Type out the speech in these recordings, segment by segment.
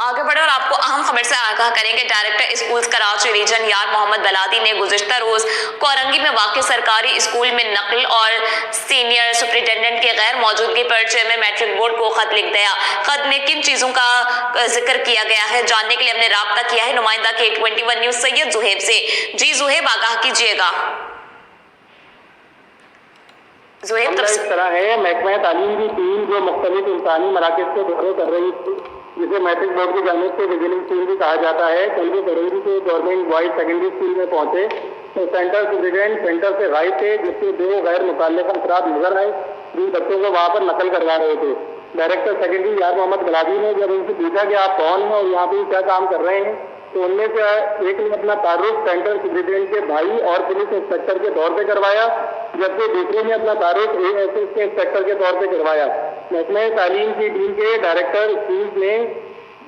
आगे बढ़े और आपको अहम खबर से आगाह करें कि डायरेक्टर स्कूल्स कराची रीजन यार मोहम्मद बलादी ने गुज़िश्ता रोज कोरंगी में वाक़ सरकारी स्कूल में नकल और सीनियर सुपरिटेंडेंट की गैर मौजूदगी पर चेयरमैन मैट्रिक बोर्ड को खत लिख दिया। खत में किन चीजों का जिक्र किया गया है जानने के लिए हमने राब्ता किया है नुमाइंदा K21 न्यूज सैयद जुहेब से। जी जुहेब, आगाह कीजिएगा। जुहेब, इस तरह है, महकमा तालीम की टीम जो मुख्तलिफ इंसानी मराकज़ के दौरे कर रही थी, जिसे मैट्रिक बोर्ड की जानिब से विजिलिंग टीम भी कहा जाता है, कल वो करेंगी के गवर्नमेंट बॉयज सेकेंडरी स्कूल में पहुंचे तो सेंटर सुपरिटेंडेंट सेंटर से गायब थे, जिससे दो गैर मुतल्लिक़ा अफराद नजर आए जिन बच्चों को वहाँ पर नकल करवा रहे थे। डायरेक्टर सेकेंडरी यार मोहम्मद बलादी ने जब उनसे पूछा कि आप कौन हैं और यहाँ पे क्या काम कर रहे हैं, तो उनमें से एक ने अपना तारुफ सेंटर सुपरिटेंडेंट के भाई और पुलिस इंस्पेक्टर के तौर पे करवाया, जबकि दूसरे ने अपना तारुफ ASS के इंस्पेक्टर के तौर पे करवाया। महकमा तालीम की टीम के डायरेक्टर स्कूल ने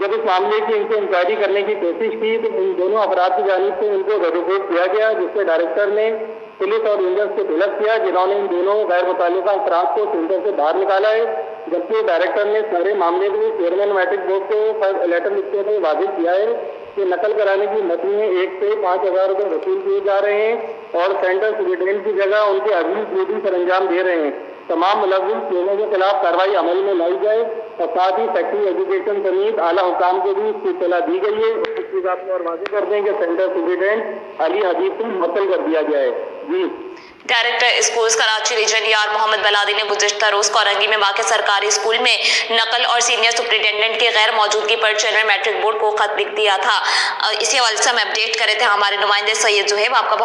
जब इस मामले की इनसे इंक्वायरी करने की कोशिश की तो इन दोनों अफराद की जानिब से उनको रिपोर्ट किया गया, जिससे डायरेक्टर ने पुलिस और रेंजर्स को तलब किया, जिन्होंने इन दोनों गैर मुताल्लिक़ा अफराद को सेंटर से बाहर निकाला है। जबकि डायरेक्टर ने सारे मामले को चेयरमैन मैट्रिक बोर्ड को लेटर लिखते हुए वाजिब किया है कि नकल कराने की मद में 1 से 5,000 रुपये वसूल किए जा रहे हैं और सेंटर सुपरिटेंडेंट की जगह उनके अगली ड्यूटी सर अंजाम दे रहे हैं। तमाम मुलज़िम लोगों के खिलाफ कार्रवाई अमल में लाई जाए और साथ ही सेक्रेटरी एजुकेशन समेत आला हुकाम को भी इसकी इत्तला दी गई है। इसकी बात को और वाज़ेह कर दें कि सेंटर सुपरिटेंडेंट अली हबीब को मुअत्तल कर दिया गया है। जी, डायरेक्टर स्कूल्स कराची रीजन यार मोहम्मद बलादी ने गुज़िश्ता रोज कोरंगी में वाक़ सरकारी स्कूल में नकल और सीनियर सुपरिटेंडेंट की गैर मौजूदगी पर चेयरमैन मैट्रिक बोर्ड को खत लिख दिया था। इसी हवाले से हम अपडेट करे थे हमारे नुमाइंदे सैयद जुहेब। आपका